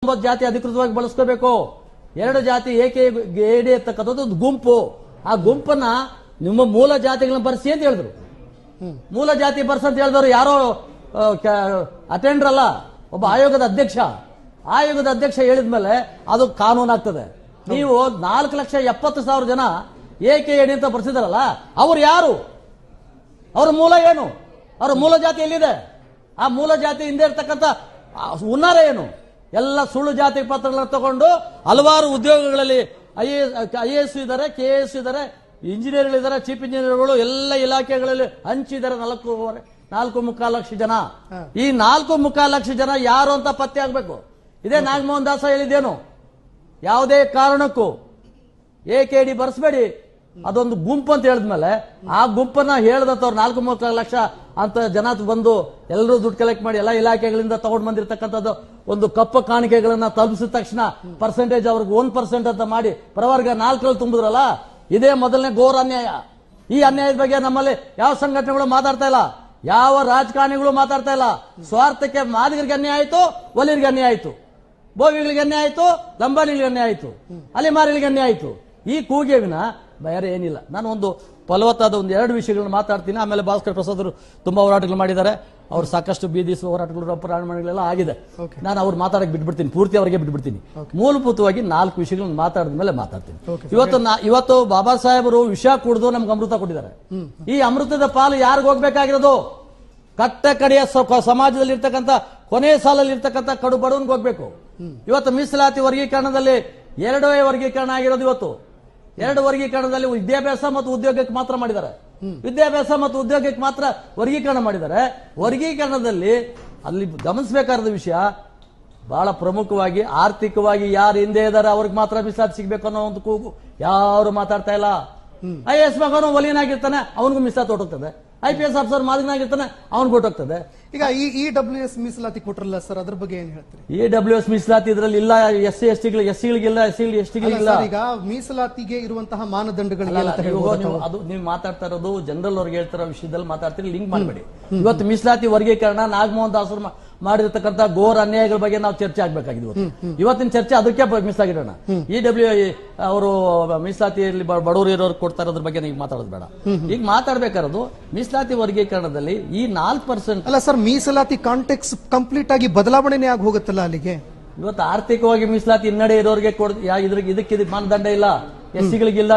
49 ಜಾತಿ ಅಧಿಕೃತವಾಗಿ ಬಳಸ್ಕೋಬೇಕು. 2 ಜಾತಿ AKAD ಅಂತಕ್ಕಂಥದ್ದು ಒಂದು ಗುಂಪು. ಆ ಗುಂಪನ್ನ ನಿಮ್ಮ ಮೂಲ ಜಾತಿಗಳನ್ನ ಬರ್ಸಿ ಅಂತ ಹೇಳಿದ್ರು. ಮೂಲ ಜಾತಿ ಬರ್ಸ ಅಂತ ಹೇಳಿದವರು ಯಾರೋ ಅಟೆಂಡರ್ ಅಲ್ಲ, ಒಬ್ಬ ಆಯೋಗದ ಅಧ್ಯಕ್ಷ ಹೇಳಿದ್ಮೇಲೆ ಅದು ಕಾನೂನು ಆಗ್ತದೆ. ನೀವು 4,70,000 ಜನ AKAD ಅಂತ ಬರ್ಸಿದಾರಲ್ಲ, ಅವ್ರು ಯಾರು? ಅವ್ರ ಮೂಲ ಏನು? ಅವ್ರ ಮೂಲ ಜಾತಿ ಎಲ್ಲಿದೆ? ಆ ಮೂಲ ಜಾತಿ ಹಿಂದೆ ಇರ್ತಕ್ಕಂಥ ಹುನ್ನಾರ ಏನು? ಎಲ್ಲ ಸುಳ್ಳು ಜಾತಿ ಪತ್ರಗಳನ್ನು ತಗೊಂಡು ಹಲವಾರು ಉದ್ಯೋಗಗಳಲ್ಲಿ IAS ಇದ್ದಾರೆ, KAS ಇದ್ದಾರೆ, ಇಂಜಿನಿಯರ್ಗಳಿದ್ದಾರೆ, ಚೀಫ್ ಇಂಜಿನಿಯರ್ಗಳು ಎಲ್ಲ ಇಲಾಖೆಗಳಲ್ಲಿ ಹಂಚಿದ್ದಾರೆ. 4.25 ಲಕ್ಷ ಜನ. ಈ 4.25 ಲಕ್ಷ ಜನ ಯಾರು ಅಂತ ಪತ್ತೆ ಆಗ್ಬೇಕು. ಇದೇ ನಾಗಮೋಹನ್ ದಾಸ ಹೇಳಿದ್ದೇನು, ಯಾವುದೇ ಕಾರಣಕ್ಕೂ AKAD ಬರ್ಸ್ಬೇಡಿ, ಅದೊಂದು ಗುಂಪು ಅಂತ ಹೇಳಿದ್ಮೇಲೆ ಆ ಗುಂಪನ್ನ ಹೇಳ್ದವ್ರು 4.25 ಲಕ್ಷ ಅಂತ ಜನ ಬಂದು ಎಲ್ಲರೂ ದುಡ್ಡು ಕಲೆಕ್ಟ್ ಮಾಡಿ ಎಲ್ಲ ಇಲಾಖೆಗಳಿಂದ ತಗೊಂಡು ಬಂದಿರತಕ್ಕಂಥದ್ದು ಒಂದು ಕಪ್ಪು ಕಾಣಿಕೆಗಳನ್ನ ತಲುಪಿಸಿದ ತಕ್ಷಣ ಪರ್ಸೆಂಟೇಜ್ ಅವ್ರಿಗೆ 1% ಅಂತ ಮಾಡಿ ಪ್ರವರ್ಗ 4ರಲ್ಲಿ ತುಂಬಿದ್ರಲ್ಲ, ಇದೇ ಮೊದಲನೇ ಘೋರ ಅನ್ಯಾಯ. ಈ ಅನ್ಯಾಯದ ಬಗ್ಗೆ ನಮ್ಮಲ್ಲಿ ಯಾವ ಸಂಘಟನೆಗಳು ಮಾತಾಡ್ತಾ ಇಲ್ಲ, ಯಾವ ರಾಜಕಾರಣಿಗಳು ಮಾತಾಡ್ತಾ ಇಲ್ಲ. ಸ್ವಾರ್ಥಕ್ಕೆ ಮಾದಿಗರಿಗೆ ಅನ್ಯಾಯ ಆಯ್ತು, ಒಲಿಯರಿಗೆ ಅನ್ಯಾಯ ಆಯ್ತು, ಬೋವಿಗಳಿಗೆ ಅನ್ಯಾಯ ಆಯ್ತು, ಲಂಬಾಣಿಗಳಿಗೆ ಅನ್ಯಾಯ ಆಯ್ತು, ಅಲೆಮಾರಿಗಳಿಗೆ ಅನ್ಯಾಯ ಆಯ್ತು. ಈ ಕೂಗೇವಿನ ಬೇರೆ ಏನಿಲ್ಲ. ನಾನು ಒಂದು ಫಲವತ್ತಾದ 2 ವಿಷಯಗಳನ್ನು ಮಾತಾಡ್ತೀನಿ. ಆಮೇಲೆ ಭಾಸ್ಕರ್ ಪ್ರಸಾದ್ ಅವರು ತುಂಬಾ ಹೋರಾಟಗಳು ಮಾಡಿದ್ದಾರೆ. ಅವ್ರು ಸಾಕಷ್ಟು ಬೀದಿ ಹೋರಾಟಗಳು ಅಪರಾಧಗಳೆಲ್ಲ ಆಗಿದೆ. ನಾನು ಅವ್ರು ಮಾತಾಡಕ್ಕೆ ಬಿಟ್ಬಿಡ್ತೀನಿ, ಪೂರ್ತಿ ಅವರಿಗೆ ಬಿಟ್ಬಿಡ್ತೀನಿ. ಮೂಲಭೂತವಾಗಿ 4 ವಿಷಯಗಳನ್ನು ಮಾತಾಡಿದ ಮೇಲೆ ಮಾತಾಡ್ತೀನಿ. ಇವತ್ತು ಬಾಬಾ ಸಾಹೇಬರು ವಿಷ ಕುಡಿದು ನಮ್ಗೆ ಅಮೃತ ಕೊಟ್ಟಿದ್ದಾರೆ. ಈ ಅಮೃತದ ಪಾಲು ಯಾರಿಗ ಹೋಗ್ಬೇಕಾಗಿರೋದು? ಕಟ್ಟ ಕಡೆಯ ಸಮಾಜದಲ್ಲಿ ಇರ್ತಕ್ಕಂಥ ಕೊನೆಯ ಸಾಲಲ್ಲಿ ಇರ್ತಕ್ಕಂಥ ಕಡು ಬಡವನ್ಗೆ ಹೋಗ್ಬೇಕು. ಇವತ್ತು ಮೀಸಲಾತಿ ವರ್ಗೀಕರಣದಲ್ಲಿ 2 ವರ್ಗೀಕರಣ ಆಗಿರೋದು. ಇವತ್ತು 2 ವರ್ಗೀಕರಣದಲ್ಲಿ ವಿದ್ಯಾಭ್ಯಾಸ ಮತ್ತು ಉದ್ಯೋಗಕ್ಕೆ ಮಾತ್ರ ಮಾಡಿದ್ದಾರೆ. ವಿದ್ಯಾಭ್ಯಾಸ ಮತ್ತು ಉದ್ಯೋಗಕ್ಕೆ ಮಾತ್ರ ವರ್ಗೀಕರಣ ಮಾಡಿದ್ದಾರೆ. ವರ್ಗೀಕರಣದಲ್ಲಿ ಅಲ್ಲಿ ಗಮನಿಸಬೇಕಾದ ವಿಷಯ ಬಹಳ ಪ್ರಮುಖವಾಗಿ ಆರ್ಥಿಕವಾಗಿ ಯಾರು ಹಿಂದೆ ಇದ್ದಾರೆ ಅವ್ರಿಗೆ ಮಾತ್ರ ಮೀಸಲಾತಿ ಸಿಗಬೇಕು ಅನ್ನೋ ಒಂದು ಕೂಗು ಯಾರು ಮಾತಾಡ್ತಾ ಇಲ್ಲ. IAS ಮಗನು ಒಲಿಯನಾಗಿರ್ತಾನೆ, ಅವನಿಗೂ ಮೀಸಲಾತಿ ಹೊಟ್ಟೋಗ್ತದೆ. IPS ಆಫೀಸರ್ ಮಾದಿಗನಾಗಿರ್ತಾನೆ, ಅವನಿಗೆ ಹೊಟ್ಟೋಗ್ತದೆ. ಈಗ ಈ EWS ಮೀಸಲಾತಿ ಕೊಟ್ರಲ್ಲ ಸರ್, ಅದ್ರ ಬಗ್ಗೆ ಏನ್ ಹೇಳ್ತೀರಿ? EWS ಮೀಸಲಾತಿ ಇದರಲ್ಲಿ ಇಲ್ಲ. ಎಸ್ಸಿಗಳಿಗಿಲ್ಲ, SC-ಗಳಿಗಿಲ್ಲ. ಈಗ ಮೀಸಲಾತಿಗೆ ಇರುವಂತಹ ಮಾನದಂಡಗಳು ಅದು ನೀವು ಮಾತಾಡ್ತಾ ಇರೋದು ಜನರಲ್ ಅವ್ರಿಗೆ ಹೇಳ್ತಾರೋ ವಿಷಯದಲ್ಲಿ ಮಾತಾಡ್ತೀರಿ, ಲಿಂಕ್ ಮಾಡಬೇಡಿ. ಇವತ್ತು ಮೀಸಲಾತಿ ವರ್ಗೀಕರಣ ನಾಗಮೋಹನ್ ದಾಸರು ಮಾಡಿರತಕ್ಕಂಥ ಘೋರ ಅನ್ಯಾಯಗಳ ಬಗ್ಗೆ ನಾವು ಚರ್ಚೆ ಆಗ್ಬೇಕಾಗಿದೆ. ಇವತ್ತಿನ ಚರ್ಚೆ ಅದಕ್ಕೆ ಮೀಸಲಾಗಿರೋಣ. ಅವರು ಮೀಸಲಾತಿಯಲ್ಲಿ ಬಡವರು ಇರೋರು ಕೊಡ್ತಾ ಇರೋದ್ರ ಬಗ್ಗೆ ನೀವು ಮಾತಾಡೋದು ಬೇಡ. ಈಗ ಮಾತಾಡ್ಬೇಕಾರೋದು ಮೀಸಲಾತಿ ವರ್ಗೀಕರಣದಲ್ಲಿ ಈ 4% ಅಲ್ಲ ಸರ್, ಮೀಸಲಾತಿ ಕಾಂಟೆಕ್ಸ್ ಕಂಪ್ಲೀಟ್ ಆಗಿ ಬದಲಾವಣೆನೇ ಆಗಿ ಹೋಗುತ್ತಲ್ಲ ಅಲ್ಲಿಗೆ. ಇವತ್ತು ಆರ್ಥಿಕವಾಗಿ ಮೀಸಲಾತಿ ಹಿನ್ನಡೆ ಇರೋರಿಗೆ ಇದಕ್ಕೆ ಮಾನದಂಡ ಇಲ್ಲ. SC-ಗಳಿಗಿಲ್ಲ.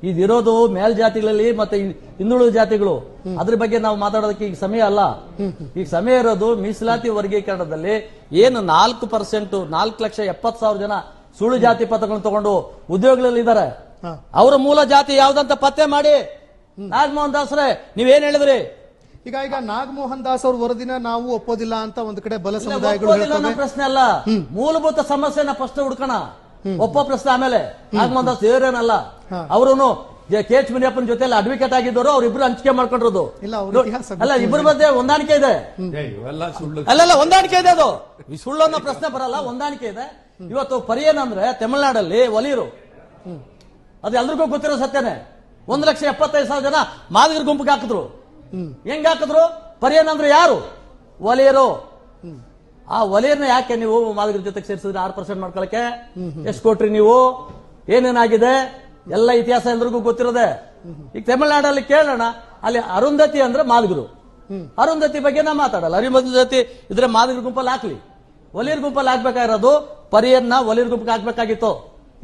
ಇದಿರೋದು ಮೇಲ್ಜಾತಿಗಳಲ್ಲಿ ಮತ್ತೆ ಹಿಂದುಳಿದ ಜಾತಿಗಳು. ಅದ್ರ ಬಗ್ಗೆ ನಾವು ಮಾತಾಡೋದಕ್ಕೆ ಈಗ ಸಮಯ ಅಲ್ಲ. ಈಗ ಸಮಯ ಇರೋದು ಮೀಸಲಾತಿ ವರ್ಗೀಕರಣದಲ್ಲಿ ಏನು 4%, 4,70,000 ಜನ ಸುಳ್ಳು ಜಾತಿ ಪತ್ರಗಳನ್ನು ತಗೊಂಡು ಉದ್ಯೋಗಗಳಲ್ಲಿ ಇದ್ದಾರೆ. ಅವರ ಮೂಲ ಜಾತಿ ಯಾವ್ದಂತ ಪತ್ತೆ ಮಾಡಿ. ನಾಗಮೋಹನ್ ದಾಸ್ರೆ ನೀವೇನ್ ಹೇಳಿದ್ರಿ? ಈಗ ನಾಗಮೋಹನ್ ದಾಸ್ ಅವ್ರ ವರದಿನ ನಾವು ಒಪ್ಪೋದಿಲ್ಲ ಅಂತ ಒಂದು ಕಡೆ ಬಲ ಸಮುದಾಯಗಳು ಪ್ರಶ್ನೆ ಅಲ್ಲ, ಮೂಲಭೂತ ಸಮಸ್ಯೆನ ಫಸ್ಟ್ ಹುಡ್ಕೋಣ. ಒಪ್ಪೋ ಪ್ರಶ್ನೆ ಆಮೇಲೆ. ನಾಗಮೋಹನ್ ದಾಸ್ ಏನೇನಲ್ಲ, ಅವರುನು KH ಮುನಿಯಪ್ಪನ ಜೊತೆ ಅಡ್ವೊಕೇಟ್ ಆಗಿದ್ದವರು, ಅವ್ರಿಬ್ರು ಹಂಚಿಕೆ ಮಾಡ್ಕೊಂಡಿರೋದು ಅಲ್ಲ. ಇಬ್ಬರ ಮಧ್ಯೆ ಹೊಂದಾಣಿಕೆ ಇದೆ. ಅಲ್ಲ, ಹೊಂದಾಣಿಕೆ ಇದೆ. ಅದು ಸುಳ್ಳು ಅನ್ನೋ ಪ್ರಶ್ನೆ ಬರಲ್ಲ, ಹೊಂದಾಣಿಕೆ ಇದೆ. ಇವತ್ತು ಪರಿಯೇನಂದ್ರೆ ತಮಿಳುನಾಡಲ್ಲಿ ಒಲಿಯರು, ಅದು ಎಲ್ರಿಗೂ ಗೊತ್ತಿರೋ ಸತ್ಯನೇ. 1,75,000 ಜನ ಮಾದಿಗರ ಗುಂಪಿಗೆ ಹಾಕಿದ್ರು. ಹೆಂಗ್ ಹಾಕಿದ್ರು? ಪರಿಯೇನಂದ್ರೆ ಯಾರು? ಒಲಿಯರು. ಆ ಒಲಿಯರ್ನ ಯಾಕೆ ನೀವು ಮಾದಿಗರ ಜೊತೆಗೆ ಸೇರಿಸಿದ್ರೆ 6% ಮಾಡ್ಕೊಳಕ್ಕೆ ಎಷ್ಟು ಕೊಟ್ರಿ ನೀವು? ಏನೇನಾಗಿದೆ ಎಲ್ಲ ಇತಿಹಾಸ ಎಲ್ರಿಗೂ ಗೊತ್ತಿರೋದೆ. ಈಗ ತಮಿಳುನಾಡಲ್ಲಿ ಕೇಳೋಣ, ಅಲ್ಲಿ ಅರುಂಧತಿ ಅಂದ್ರೆ ಮಾದಿಗರು. ಅರುಂಧತಿ ಬಗ್ಗೆ ನಾ ಮಾತಾಡಲ್ಲ. ಅರುಂಧತಿ ಇದ್ರೆ ಮಾದಿಗರ ಗುಂಪಲ್ಲಿ ಹಾಕ್ಲಿ. ಒಲಿಯರ್ ಗುಂಪಲ್ಲಿ ಹಾಕ್ಬೇಕಾಗಿರೋದು ಪರಿಯರ್ನ ಒಲಿಯರ್ ಗುಂಪಿಗೆ ಹಾಕ್ಬೇಕಾಗಿತ್ತು.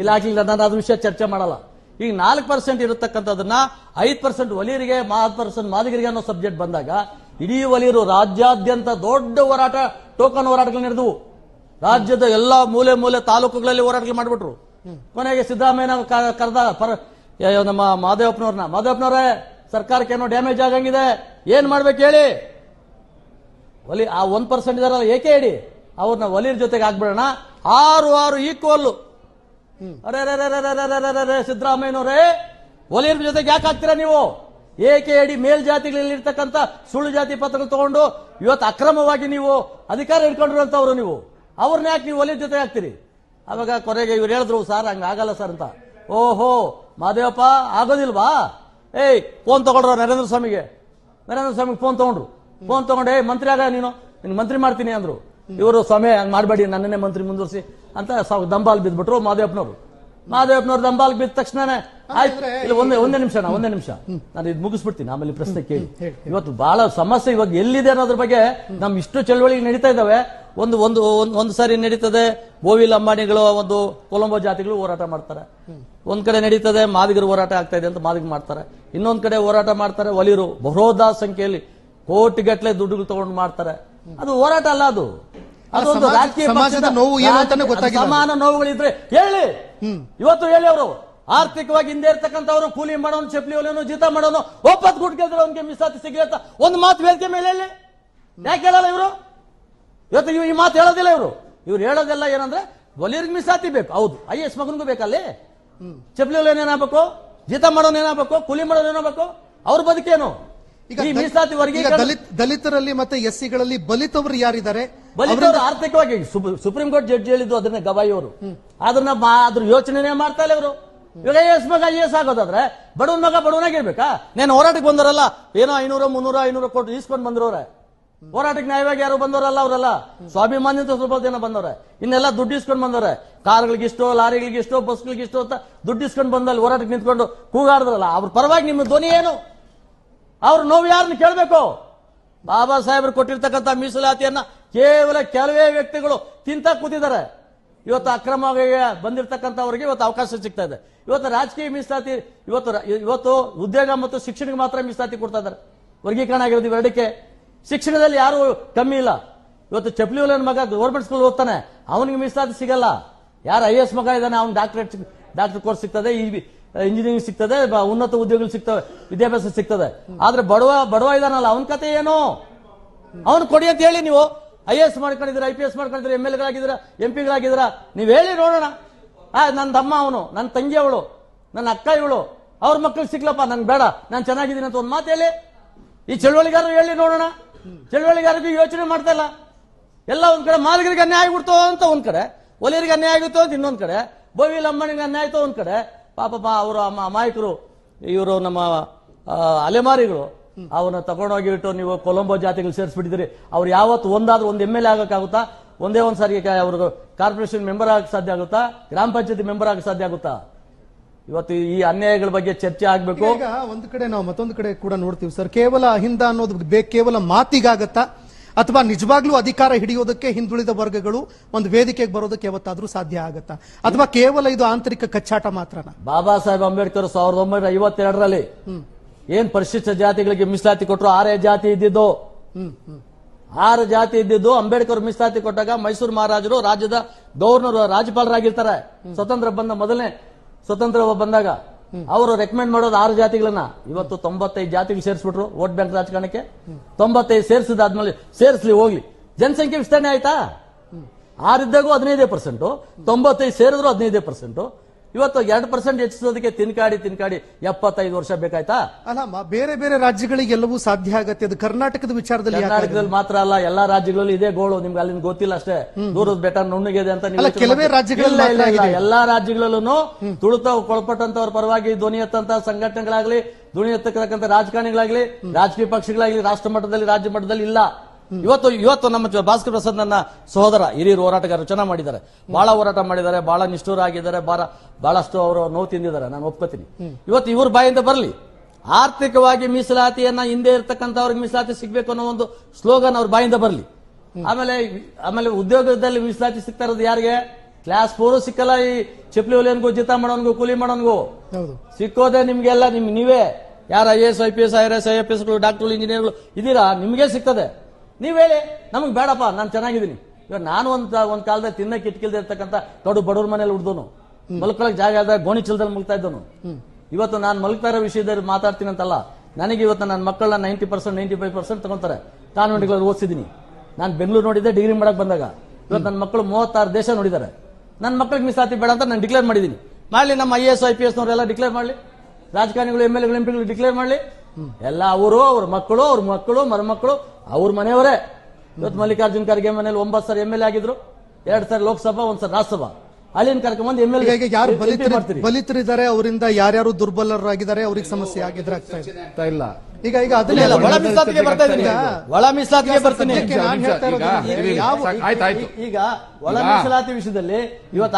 ಇಲ್ಲ ಹಾಕ್ಲಿಲ್ಲ, ನಾನು ಅದ್ರ ವಿಷಯ ಚರ್ಚೆ ಮಾಡಲ್ಲ. ಈಗ 4% ಇರತಕ್ಕಂಥದನ್ನ 5% ಒಲಿಯರಿಗೆ, 10% ಮಾದಿಗರಿಗೆ ಅನ್ನೋ ಸಬ್ಜೆಕ್ಟ್ ಬಂದಾಗ ಇಡೀ ಒಲಿಯರು ರಾಜ್ಯಾದ್ಯಂತ ದೊಡ್ಡ ಹೋರಾಟ, ಟೋಕನ್ ಹೋರಾಟಗಳು ನಡೆದವು. ರಾಜ್ಯದ ಎಲ್ಲಾ ಮೂಲೆ ತಾಲೂಕುಗಳಲ್ಲಿ ಹೋರಾಟಗಳು ಮಾಡಿಬಿಟ್ರು. ಕೊನೆಗೆ ಸಿದ್ದರಾಮಯ್ಯ ಕರೆದ ನಮ್ಮ ಮಾದೇವಪ್ಪನವ್ರೇ, ಸರ್ಕಾರಕ್ಕೆ ಏನೋ ಡ್ಯಾಮೇಜ್ ಆಗಂಗಿದೆ, ಏನ್ ಮಾಡ್ಬೇಕು ಹೇಳಿ? ಒಲಿ ಆ 1% ಇದಾರಲ್ಲ AKAD, ಅವ್ರನ್ನ ಒಲಿಯರ್ ಜೊತೆಗೆ ಹಾಕ್ಬಿಡೋಣ. 6 ಈಕ್ವಲ್. ಅರೆ ಸಿದ್ದರಾಮಯ್ಯನವರೇ, ಒಲಿಯರ್ ಜೊತೆಗೆ ಯಾಕೆ ಹಾಕ್ತೀರಾ ನೀವು? AKAD ಮೇಲ್ಜಾತಿಗಳಲ್ಲಿ ಇರ್ತಕ್ಕಂಥ ಸುಳ್ಳು ಜಾತಿ ಪತ್ರಗಳು ತಗೊಂಡು ಇವತ್ತು ಅಕ್ರಮವಾಗಿ ನೀವು ಅಧಿಕಾರ ಹಿಡ್ಕೊಂಡಿರುವಂತವ್ರು. ನೀವು ಅವ್ರನ್ನ ಯಾಕೆ ನೀವು ಒಲಿಯರ್ ಜೊತೆ ಹಾಕ್ತೀರಿ? ಅವಾಗ ಕೊನೆಗೆ ಇವ್ರು ಹೇಳಿದ್ರು, ಸರ್ ಹಂಗ ಆಗಲ್ಲ ಸರ್ ಅಂತ. ಓಹೋ ಮಾದೇವಪ್ಪ, ಆಗೋದಿಲ್ವಾ? ಫೋನ್ ತಗೊಂಡ್ರು ನರೇಂದ್ರ ಸ್ವಾಮಿಗೆ ಫೋನ್ ತಗೊಂಡ್ರು. ಫೋನ್ ತಗೊಂಡು ಮಂತ್ರಿ ಆಗ, ನೀನು ಮಂತ್ರಿ ಮಾಡ್ತೀನಿ ಅಂದ್ರು. ಇವರು ಸ್ವಾಮಿ ಹಂಗ್ ಮಾಡಬೇಡಿ ನನ್ನನ್ನೇ ಮಂತ್ರಿ ಮುಂದುವರಿಸಿ ಅಂತ ದಂಬಾಲ್ ಬಿದ್ಬಿಟ್ರು ಮಾದೇವಪ್ಪನವ್ರು ದಂಬಾಲ್ ಬಿದ್ದ ತಕ್ಷಣನೇ ಆಯ್ತು. ಇಲ್ಲ ಒಂದೇ ನಿಮಿಷ ನಾನು ಇದು ಮುಗಿಸ್ಬಿಡ್ತೀನಿ, ಆಮೇಲೆ ಪ್ರಶ್ನೆ ಕೇಳಿ. ಇವತ್ತು ಬಹಳ ಸಮಸ್ಯೆ ಇವಾಗ ಎಲ್ಲಿದೆ ಅನ್ನೋದ್ರ ಬಗ್ಗೆ ನಮ್ ಇಷ್ಟು ಚಳವಳಿ ನಡೀತಾ ಇದಾವೆ. ಒಂದು ಸಾರಿ ನಡೀತದೆ ಬೋವಿಲ್ ಅಂಬಾಣಿಗಳು ಒಂದು ಕೊಲಂಬೋ ಜಾತಿಗಳು ಹೋರಾಟ ಮಾಡ್ತಾರೆ, ಒಂದ್ ಕಡೆ ನಡೀತದೆ ಮಾದಿಗರು ಹೋರಾಟ ಆಗ್ತಾ ಇದೆ ಅಂತ ಮಾದಿಗ ಮಾಡ್ತಾರೆ, ಇನ್ನೊಂದ್ ಕಡೆ ಹೋರಾಟ ಮಾಡ್ತಾರೆ ಒಲಿರು ಬಹುದಾ ಸಂಖ್ಯೆಯಲ್ಲಿ ಕೋಟಿಗಟ್ಟಲೆ ದುಡ್ಡುಗಳು ತಗೊಂಡು ಮಾಡ್ತಾರೆ. ಅದು ಹೋರಾಟ ಅಲ್ಲ, ಅದೊಂದು ರಾಜಕೀಯ ಸಮಾಜದ ನೋವು ಏನು ಅಂತಾನೆ ಗೊತ್ತಾಗಿಲ್ಲ. ಸಮಾನ ನೋವುಗಳಿದ್ರೆ ಹೇಳಿ, ಇವತ್ತು ಹೇಳಿ. ಅವರು ಆರ್ಥಿಕವಾಗಿ ಹಿಂದೆ ಇರ್ತಕ್ಕಂಥವ್ರು ಕೂಲಿ ಮಾಡೋನು, ಚಪ್ಪಲಿ ಹೊಲಿಯೋನು, ಜೀತ ಮಾಡೋನು, ಒಪ್ಪತ್ತು ಗುಡ್ ಗೆಲ್ದ್ರೆ ಅವನಿಗೆ ಮೀಸಲಾತಿ ಸಿಗಲಿ ಅಂತ ಒಂದು ಮಾತು ವೇದಿಕೆ ಮೇಲೆ ಹೇಳಿ. ಯಾಕೆ ಹೇಳಲ್ಲ ಇವರು? ಇವತ್ತು ಈ ಮಾತು ಹೇಳೋದಿಲ್ಲ ಇವ್ರು ಹೇಳೋದೆಲ್ಲ ಏನಂದ್ರೆ ಒಲಿಯರಿಗೆ ಮೀಸಲಾತಿ ಬೇಕು. ಹೌದು, IAS ಮಗನಿಗೂ ಬೇಕಲ್ಲಿ. ಚಪ್ಪಲಿ ಹೊಲಿಯೋನು ಏನಾಗಬೇಕು, ಜೀತ ಮಾಡೋನು ಏನಾಗಬೇಕು, ಕೂಲಿ ಮಾಡೋನು ಏನಾಗಬೇಕು, ಅವ್ರ ಬದುಕೇನು? ಈ ಮೀಸಲಾತಿ ದಲಿತರಲ್ಲಿ ಮತ್ತೆ SCಗಳಲ್ಲಿ ಬಲಿತವರು ಯಾರಿದ್ದಾರೆ? ಬಲಿತವರು ಆರ್ಥಿಕವಾಗಿ ಸುಪ್ರೀಂ ಕೋರ್ಟ್ ಜಡ್ಜಿ ಹೇಳಿದ್ದು ಅದನ್ನ ಗವಾಯಿ ಅವರು ಅದ್ರ ಯೋಚನೆ ಮಾಡ್ತಾ ಇಲ್ಲ ಇವರು. ಇವಾಗ IAS ಮಗ IAS ಆಗೋದಾದ್ರೆ ಬಡವನ ಮಗ ಬಡವನಾಗಿರ್ಬೇಕಾ? నేను ಹೋರಾಟಕ್ಕೆ ಬಂದವರಲ್ಲ, ಏನೋ 500, 300, 500 ಕೋಟಿ ಇಸ್ಕೊಂಡು ಬಂದ್ರವ್ರೆ. ಹೋರಾಟಕ್ಕೆ ನ್ಯಾಯವಾಗಿ ಯಾರು ಬಂದವರಲ್ಲ, ಅವರಲ್ಲ ಸ್ವಾಭಿಮಾನ್ಯತೆ ಸ್ವಲ್ಪ ಜನ ಬಂದವ್ರೆ. ಇನ್ನೆಲ್ಲ ದುಡ್ಡು ಇಸ್ಕೊಂಡು ಬಂದವ್ರೆ. ಕಾರ್ಗಳಿಗಿಷ್ಟೋ, ಲಾರಿಗಳಿಗಿಷ್ಟೋ, ಬಸ್ಗಳಿಗಿಷ್ಟೋ ಅಂತ ದುಡ್ಡು ಇಸ್ಕೊಂಡು ಬಂದಲ್ಲಿ ಹೋರಾಟಕ್ಕೆ ನಿಂತ್ಕೊಂಡು ಕೂಗಾಡಿದ್ರಲ್ಲ, ಅವ್ರ ಪರವಾಗಿ ನಿಮ್ಮ ಧ್ವನಿ ಏನು? ಅವ್ರ ನೋವು ಯಾರನ್ನ ಕೇಳಬೇಕು? ಬಾಬಾ ಸಾಹೇಬರು ಕೊಟ್ಟಿರ್ತಕ್ಕಂಥ ಮೀಸಲಾತಿಯನ್ನ ಕೇವಲ ಕೆಲವೇ ವ್ಯಕ್ತಿಗಳು ತಿಂತ ಕೂತಿದ್ದಾರೆ. ಇವತ್ತು ಅಕ್ರಮವಾಗಿ ಬಂದಿರತಕ್ಕಂಥವ್ರಿಗೆ ಇವತ್ತು ಅವಕಾಶ ಸಿಗ್ತಾ ಇದೆ. ಇವತ್ತು ರಾಜಕೀಯ ಮೀಸಲಾತಿ, ಇವತ್ತು ಉದ್ಯೋಗ ಮತ್ತು ಶಿಕ್ಷಣಕ್ಕೆ ಮಾತ್ರ ಮೀಸಲಾತಿ ಕೊಡ್ತಾ ಇದ್ದಾರೆ. ವರ್ಗೀಕರಣ ಆಗಿರೋದು ಇವೆರಡಕ್ಕೆ. ಶಿಕ್ಷಣದಲ್ಲಿ ಯಾರು ಕಮ್ಮಿ ಇಲ್ಲ. ಇವತ್ತು ಚಪ್ಪಲಿ ಹೊಲಿಯನ್ ಮಗ ಗೌರ್ಮೆಂಟ್ ಸ್ಕೂಲ್ ಓದ್ತಾನೆ, ಅವನಿಗೆ ಮೀಸಲಾತಿ ಸಿಗಲ್ಲ. ಯಾರು IAS ಮಗ ಇದ್ದಾನೆ ಅವನ್ ಡಾಕ್ಟರ್ ಕೋರ್ಸ್ ಸಿಗ್ತದೆ, ಇಂಜಿನಿಯರಿಂಗ್ ಸಿಗ್ತದೆ, ಉನ್ನತ ಉದ್ಯೋಗಗಳು ಸಿಗ್ತವೆ, ವಿದ್ಯಾಭ್ಯಾಸ ಸಿಗ್ತದೆ. ಆದ್ರೆ ಬಡವ ಇದಾನಲ್ಲ, ಅವನ ಕತೆ ಏನು? ಅವನು ಕೊಡಿ ಅಂತ ಹೇಳಿ. ನೀವು IAS ಮಾಡ್ಕೊಂಡಿದ್ದೀರಾ, IPS ಮಾಡ್ಕೊಂಡಿದ್ದೀರಾ, MLAಗಳಾಗಿದ್ದೀರಾ, MP ಗಳಾಗಿದ್ದೀರಾ, ನೀವ್ ಹೇಳಿ ನೋಡೋಣ. ನನ್ನ ತಮ್ಮ ಅವನು, ನನ್ನ ತಂಗಿ ಅವಳು, ನನ್ನ ಅಕ್ಕ ಇವಳು, ಅವ್ರ ಮಕ್ಳಿಗೆ ಸಿಗ್ಲಪ್ಪ, ನನ್ಗೆ ಬೇಡ, ನಾನು ಚೆನ್ನಾಗಿದ್ದೀನಿ ಅಂತ ಒಂದ್ ಮಾತು ಹೇಳಿ. ಈ ಚಳವಳಿಗಾರರು ಹೇಳಿ ನೋಡೋಣ. ಚಳವಳಿಗಾರರಿಗೆ ಯೋಚನೆ ಮಾಡ್ತಾ ಇಲ್ಲ. ಎಲ್ಲ ಒಂದ್ ಕಡೆ ಮಾದಿಗರಿಗೆ ಅನ್ಯಾಯ ಆಗ್ಬಿಡ್ತೋ ಅಂತ ಒಂದ್ ಕಡೆ, ಒಲಿಯರಿಗೆ ಅನ್ಯಾಯ ಆಗುತ್ತೋ ಅಂತ ಇನ್ನೊಂದ್ ಕಡೆ, ಬೋವಿಲ್ ಅಂಬಾಣಿಗೆ ಅನ್ಯಾಯ ಆಯ್ತೋ ಒಂದ್ ಕಡೆ. ಪಾಪ ಅವರು ಅಮಾಯಕರು, ಇವರು ನಮ್ಮ ಅಲೆಮಾರಿಗಳು, ಅವನ್ನ ತಗೊಂಡೋಗಿ ಇಟ್ಟು ನೀವು ಕೊಲಂಬೋ ಜಾತಿಗಳು ಸೇರಿಸ್ಬಿಟ್ಟಿದ್ದೀರಿ. ಅವ್ರು ಯಾವತ್ತು ಒಂದಾದ್ರೂ ಒಂದು MLA ಆಗಕ್ಕಾಗುತ್ತಾ? ಒಂದೇ ಒಂದ್ ಸಾರಿ ಅವ್ರಿಗೆ ಕಾರ್ಪೊರೇಷನ್ ಮೆಂಬರ್ ಆಗಕ್ಕೆ ಸಾಧ್ಯ ಆಗುತ್ತಾ? ಗ್ರಾಮ ಪಂಚಾಯತಿ ಮೆಂಬರ್ ಆಗಕ್ಕೆ ಸಾಧ್ಯ ಆಗುತ್ತಾ? ಇವತ್ತು ಈ ಅನ್ಯಾಯಗಳ ಬಗ್ಗೆ ಚರ್ಚೆ ಆಗ್ಬೇಕು. ಈಗ ಒಂದು ಕಡೆ ನಾವು ಮತ್ತೊಂದು ಕಡೆ ಕೂಡ ನೋಡ್ತೀವಿ ಸರ್, ಕೇವಲ ಅಹಿಂದ ಅನ್ನೋದು ಕೇವಲ ಮಾತಿಗಾಗತ್ತಾ ಅಥವಾ ನಿಜವಾಗ್ಲೂ ಅಧಿಕಾರ ಹಿಡಿಯೋದಕ್ಕೆ ಹಿಂದುಳಿದ ವರ್ಗಗಳು ಒಂದು ವೇದಿಕೆಗೆ ಬರೋದಕ್ಕೆ ಯಾವತ್ತಾದ್ರೂ ಸಾಧ್ಯ ಆಗತ್ತಾ, ಅಥವಾ ಕೇವಲ ಇದು ಆಂತರಿಕ ಕಚ್ಚಾಟ ಮಾತ್ರನಾ? ಬಾಬಾ ಸಾಹೇಬ್ ಅಂಬೇಡ್ಕರ್ 1952ರಲ್ಲಿ ಏನ್ ಪರಿಶಿಷ್ಟ ಜಾತಿಗಳಿಗೆ ಮೀಸಲಾತಿ ಕೊಟ್ಟರು, 6 ಜಾತಿ ಇದ್ದಿದ್ದು. 6 ಜಾತಿ ಇದ್ದಿದ್ದು ಅಂಬೇಡ್ಕರ್ ಮೀಸಲಾತಿ ಕೊಟ್ಟಾಗ ಮೈಸೂರು ಮಹಾರಾಜರು ರಾಜ್ಯದ ಗವರ್ನರ್, ರಾಜ್ಯಪಾಲರಾಗಿರ್ತಾರೆ. ಮೊದಲನೇ ಸ್ವತಂತ್ರ ಬಂದಾಗ ಅವರು ರೆಕಮೆಂಡ್ ಮಾಡೋದು 6 ಜಾತಿಗಳನ್ನ. ಇವತ್ತು 95 ಜಾತಿಗಳು ಸೇರಿಸ್ಬಿಟ್ರು ವೋಟ್ ಬ್ಯಾಂಕ್ ರಾಜಕಾರಣಕ್ಕೆ. 95 ಸೇರಿಸಿದಾದ್ಮೇಲೆ ಸೇರಿಸ್ಲಿ ಹೋಗ್ಲಿ, ಜನಸಂಖ್ಯೆ ವಿಸ್ತರಣೆ ಆಯ್ತಾ? 6 ಇದ್ದಾಗೂ 15%, 95 ಸೇರಿದ್ರು 15%. ಇವತ್ತು 2% ಹೆಚ್ಚಿಸೋದಕ್ಕೆ ತಿನ್ಕಾಡಿ 75 ವರ್ಷ ಬೇಕಾಯ್ತಾ? ಅಲ್ಲ, ಬೇರೆ ಬೇರೆ ರಾಜ್ಯಗಳಿಗೆ ಎಲ್ಲವೂ ಸಾಧ್ಯ ಆಗತ್ತೆ. ಅದು ಕರ್ನಾಟಕದ ವಿಚಾರದಲ್ಲಿ ಮಾತ್ರ ಅಲ್ಲ, ಎಲ್ಲಾ ರಾಜ್ಯಗಳಲ್ಲೂ ಇದೇ ಗೋಳು. ನಿಮ್ಗೆ ಅಲ್ಲಿಂದ ಗೊತ್ತಿಲ್ಲ ಅಷ್ಟೇ. ದೂರದ ಬೆಟ್ಟ ನುಣ್ಣಗಿದೆ ಅಂತ ಕೆಲವೇ ರಾಜ್ಯಗಳಲ್ಲಿ, ಎಲ್ಲಾ ರಾಜ್ಯಗಳಲ್ಲೂ ತುಳಿತ ಒಳಪಟ್ಟಂತವ್ರ ಪರವಾಗಿ ಧ್ವನಿ ಎತ್ತಂತ ಸಂಘಟನೆಗಳಾಗ್ಲಿ, ಧ್ವನಿ ಎತ್ತಕ್ಕಂತ ರಾಜಕಾರಣಿಗಳಾಗ್ಲಿ, ರಾಜಕೀಯ ಪಕ್ಷಗಳಾಗ್ಲಿ ರಾಷ್ಟ್ರ ಮಟ್ಟದಲ್ಲಿ, ರಾಜ್ಯ ಮಟ್ಟದಲ್ಲಿ ಇಲ್ಲ. ಇವತ್ತು ನಮ್ಮ ಭಾಸ್ಕರ್ ಪ್ರಸಾದ್ ನನ್ನ ಸಹೋದರ, ಹಿರಿಯರು ಹೋರಾಟಗಾರರು ಚೆನ್ನಾಗಿ ಮಾಡಿದ್ದಾರೆ, ಬಹಳ ಹೋರಾಟ ಮಾಡಿದ್ದಾರೆ, ಬಹಳ ನಿಷ್ಠೂರ ಆಗಿದ್ದಾರೆ, ಬಹಳಷ್ಟು ಅವರು ನೋವು ತಿಂದಿದ್ದಾರೆ, ನಾನು ಒಪ್ಕೋತೀನಿ. ಇವತ್ತು ಇವ್ರ ಬಾಯಿಂದ ಬರಲಿ, ಆರ್ಥಿಕವಾಗಿ ಮೀಸಲಾತಿಯನ್ನ ಹಿಂದೆ ಇರ್ತಕ್ಕಂಥವ್ರಿಗೆ ಮೀಸಲಾತಿ ಸಿಗ್ಬೇಕು ಅನ್ನೋ ಒಂದು ಸ್ಲೋಗನ್ ಅವ್ರ ಬಾಯಿಂದ ಬರಲಿ. ಆಮೇಲೆ ಉದ್ಯೋಗದಲ್ಲಿ ಮೀಸಲಾತಿ ಸಿಗ್ತಾ ಇರೋದು ಯಾರಿಗೆ? ಕ್ಲಾಸ್ 4 ಸಿಕ್ಕಲ್ಲ. ಈ ಚಪ್ಪಲಿ ಹೊಲಿಯನ್ಗೂ, ಜೀತ ಮಾಡೋನ್ಗೂ, ಕೂಲಿ ಮಾಡೋನ್ಗೂ ಸಿಕ್ಕೋದೆ ನಿಮ್ಗೆಲ್ಲ. ನೀವೇ ಯಾರು IAS, IPS, IRS, IFS ಗಳು, ಡಾಕ್ಟರ್ಗಳು, ಇಂಜಿನಿಯರ್ಗಳು ಇದೀರಾ, ನಿಮ್ಗೆ ಸಿಗ್ತದೆ. ನೀವ್ ಹೇಳಿ, ನಮಗ್ ಬೇಡಪ್ಪ, ನಾನು ಚೆನ್ನಾಗಿದ್ದೀನಿ. ಇವಾಗ ನಾನು ಒಂದ್ ಕಾಲದಲ್ಲಿ ತಿನ್ನಕ್ಕೆ ಇಟ್ಕಿಲ್ದೆ ಇರ್ತಕ್ಕಂಥ ದೊಡ್ಡ ಬಡವ್ರ ಮನೇಲಿ ಉಡ್ದೋನು, ಮಲ್ಕೊಳಕ್ ಜಾಗ ಆದ ಗೋಣಿ ಚೀಲದಲ್ಲಿ ಮಲ್ತಾ ಇದ್ದೋನು. ಇವತ್ತು ನಾನು ಮಲ್ಕ್ತಾ ಇರೋ ವಿಷಯದಲ್ಲಿ ಮಾತಾಡ್ತೀನಿ ಅಂತಲ್ಲ, ನನಗೆ ಇವತ್ತು ನನ್ನ ಮಕ್ಕಳನ್ನ 90%, 95% ತಗೊಂತಾರೆ. ಕಾನ್ವೆಂಟ್ಗಳಲ್ಲಿ ಓದಿಸಿದೀನಿ. ನಾನು ಬೆಂಗಳೂರು ನೋಡಿದ್ದೆ ಡಿಗ್ರಿ ಮಾಡಕ್ ಬಂದಾಗ. ಇವತ್ತು ನನ್ನ ಮಕ್ಕಳು 36 ದೇಶ ನೋಡಿದ್ದಾರೆ. ನನ್ನ ಮಕ್ಕಳಿಗೆ ಮೀಸಲಾತಿ ಬೇಡ ಅಂತ ನಾನು ಡಿಕ್ಲೇರ್ ಮಾಡಿದೀನಿ. ಮಾಡ್ಲಿ, ನಮ್ಮ IAS, IPS ನವರೆಲ್ಲ ಡಿಕ್ಲೇರ್ ಮಾಡ್ಲಿ, ರಾಜಕಾರಣಿಗಳು, MLAಗಳು, MP ಗಳು ಡಿಕ್ಲೇರ್ ಮಾಡ್ಲಿ. ಎಲ್ಲ ಅವರು, ಅವ್ರ ಮಕ್ಕಳು, ಮರುಮಕ್ಕಳು, ಅವ್ರ ಮನೆಯವರೇ. ಇವತ್ತು ಮಲ್ಲಿಕಾರ್ಜುನ್ ಖರ್ಗೆ ಮನೇಲಿ 9 ಸಾರಿ MLA ಆಗಿದ್ರು, 2 ಸಾರಿ ಲೋಕಸಭಾ, 1 ಸಾರಿ ರಾಜ್ಯಸಭಾ. ಅಲ್ಲಿನ ಕರ್ಕೊಂಡ್ಬಂದು MLA ಯಾರು ಬಲಿತರಿದ್ದಾರೆ, ಅವರಿಂದ ಯಾರ್ಯಾರು ದುರ್ಬಲರಾಗಿದ್ದಾರೆ, ಅವ್ರಿಗೆ ಸಮಸ್ಯೆ ಆಗಿದ್ರೆ ಆಗ್ತಾ ಇಲ್ಲ. ಈಗ ಇಲ್ಲ, ಅದನ್ನೇ ಇಲ್ಲ, ಒಳ ಮೀಸಲಾತಿಗೆ ಬರ್ತಾ ಇದ್ದೀನಿ. ಒಳ ಮೀಸಲಾತಿಗೆ ಬರ್ತೀನಿ. ಸದ್ಯಕ್ಕೆ ನಾನು ಹೇಳ್ತಾ ಇರೋದು ಈಗ ಈಗ ಒಳ ಮೀಸಲಾತಿ ವಿಷಯದಲ್ಲಿ ಇವತ್ತು